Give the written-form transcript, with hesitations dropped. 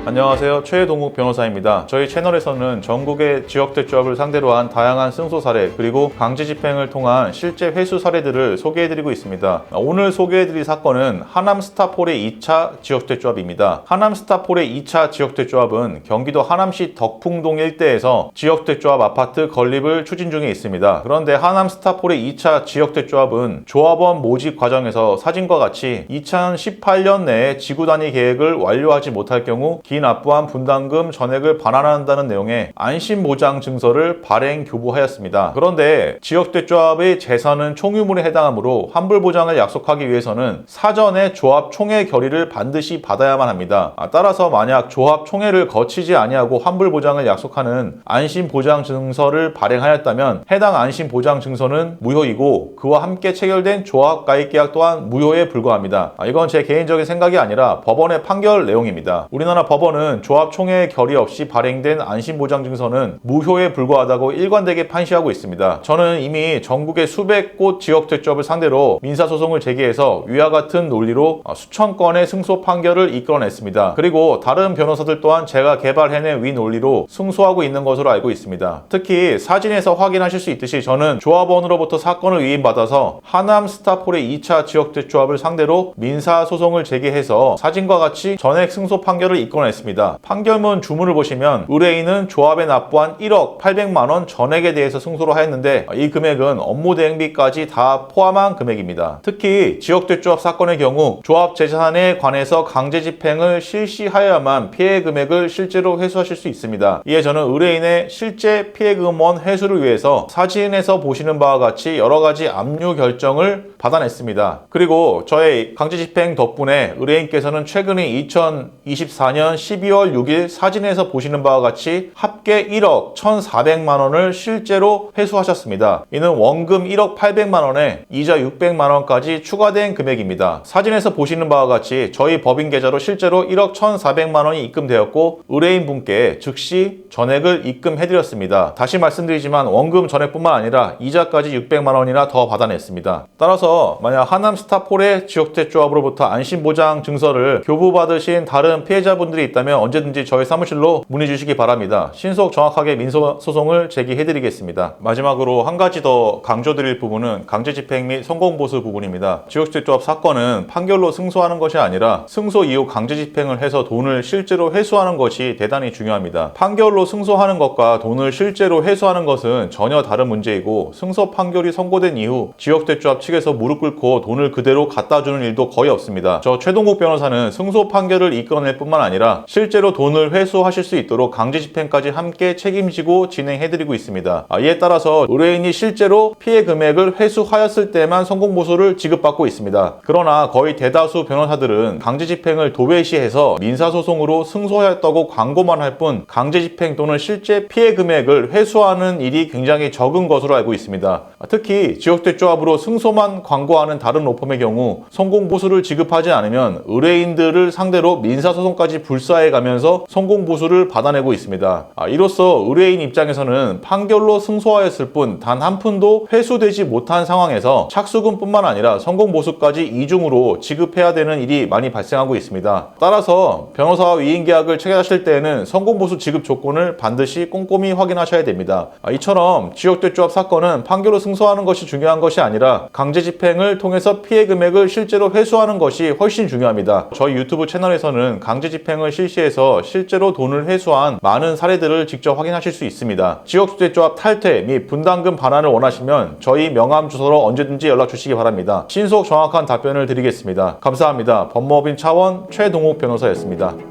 안녕하세요. 최동욱 변호사입니다. 저희 채널에서는 전국의 지역대조합을 상대로 한 다양한 승소 사례 그리고 강제 집행을 통한 실제 회수 사례들을 소개해드리고 있습니다. 오늘 소개해드릴 사건은 하남스타폴의 2차 지역대조합입니다. 하남스타폴의 2차 지역대조합은 경기도 하남시 덕풍동 일대에서 지역대조합 아파트 건립을 추진 중에 있습니다. 그런데 하남스타폴의 2차 지역대조합은 조합원 모집 과정에서 사진과 같이 2018년 내에 지구단위 계획을 완료하지 못할 경우 기납부한 분담금 전액을 반환한다는 내용의 안심보장 증서를 발행 교부하였습니다. 그런데 지역대조합의 재산은 총유물에 해당하므로 환불보장을 약속하기 위해서는 사전에 조합 총회 결의를 반드시 받아야만 합니다. 따라서 만약 조합 총회를 거치지 아니하고 환불보장을 약속하는 안심보장 증서를 발행하였다면 해당 안심보장 증서는 무효이고 그와 함께 체결된 조합 가입 계약 또한 무효에 불과합니다. 이건 제 개인적인 생각이 아니라 법원의 판결 내용입니다. 우리나라 법원은 조합총회 결의 없이 발행된 안심보장증서는 무효에 불과하다고 일관되게 판시하고 있습니다. 저는 이미 전국의 수백 곳 지역대조합을 상대로 민사소송을 제기해서 위와 같은 논리로 수천 건의 승소 판결을 이끌어냈습니다. 그리고 다른 변호사들 또한 제가 개발해낸 위 논리로 승소하고 있는 것으로 알고 있습니다. 특히 사진에서 확인하실 수 있듯이 저는 조합원으로부터 사건을 위임받아서 하남스타폴의 2차 지역대조합을 상대로 민사소송을 제기해서 사진과 같이 전액 승소 판결을 이끌어냈습니다. 판결문 주문을 보시면 의뢰인은 조합에 납부한 1억 800만 원 전액에 대해서 승소를 하였는데 이 금액은 업무 대행비까지 다 포함한 금액입니다. 특히 지역대조합 사건의 경우 조합 재산에 관해서 강제 집행을 실시하여야만 피해 금액을 실제로 회수하실 수 있습니다. 이에 저는 의뢰인의 실제 피해금원 회수를 위해서 사진에서 보시는 바와 같이 여러 가지 압류 결정을 받아냈습니다. 그리고 저의 강제 집행 덕분에 의뢰인께서는 최근에 2024년 12월 6일 사진에서 보시는 바와 같이 합계 1억 1,400만 원을 실제로 회수하셨습니다. 이는 원금 1억 800만 원에 이자 600만 원까지 추가된 금액입니다. 사진에서 보시는 바와 같이 저희 법인 계좌로 실제로 1억 1,400만 원이 입금되었고 의뢰인분께 즉시 전액을 입금해드렸습니다. 다시 말씀드리지만 원금 전액뿐만 아니라 이자까지 600만 원이나 더 받아냈습니다. 따라서 만약 하남스타폴의 지역대조합으로부터 안심보장 증서를 교부받으신 다른 피해자분들이 있다면 언제든지 저희 사무실로 문의 주시기 바랍니다. 신속 정확하게 민소소송을 제기해드리겠습니다. 마지막으로 한 가지 더 강조드릴 부분은 강제집행 및 성공보수 부분입니다. 지역대조합 사건은 판결로 승소하는 것이 아니라 승소 이후 강제집행을 해서 돈을 실제로 회수하는 것이 대단히 중요합니다. 판결로 승소하는 것과 돈을 실제로 회수하는 것은 전혀 다른 문제이고 승소 판결이 선고된 이후 지역대조합 측에서 무릎 꿇고 돈을 그대로 갖다 주는 일도 거의 없습니다. 저 최동국 변호사는 승소 판결을 이끌어낼 뿐만 아니라 실제로 돈을 회수하실 수 있도록 강제 집행까지 함께 책임지고 진행해드리고 있습니다. 이에 따라서 의뢰인이 실제로 피해 금액을 회수하였을 때만 성공보수를 지급받고 있습니다. 그러나 거의 대다수 변호사들은 강제 집행을 도외시해서 민사소송으로 승소하였다고 광고만 할 뿐 강제 집행 또는 실제 피해 금액을 회수하는 일이 굉장히 적은 것으로 알고 있습니다. 특히 지역대조합으로 승소만 광고하는 다른 로펌의 경우 성공보수를 지급하지 않으면 의뢰인들을 상대로 민사소송까지 불사해 가면서 성공보수를 받아내고 있습니다. 이로써 의뢰인 입장에서는 판결로 승소하였을 뿐 단 한 푼도 회수되지 못한 상황에서 착수금뿐만 아니라 성공보수까지 이중으로 지급해야 되는 일이 많이 발생하고 있습니다. 따라서 변호사와 위임계약을 체결하실 때에는 성공보수 지급 조건을 반드시 꼼꼼히 확인하셔야 됩니다. 이처럼 지역대조합 사건은 판결로 승소하는 것이 중요한 것이 아니라 강제집행을 통해서 피해 금액을 실제로 회수하는 것이 훨씬 중요합니다. 저희 유튜브 채널에서는 강제집행을 실시해서 실제로 돈을 회수한 많은 사례들을 직접 확인하실 수 있습니다. 지역대조합 탈퇴 및 분담금 반환을 원하시면 저희 명함 주소로 언제든지 연락 주시기 바랍니다. 신속 정확한 답변을 드리겠습니다. 감사합니다. 법무법인 차원 최동욱 변호사였습니다.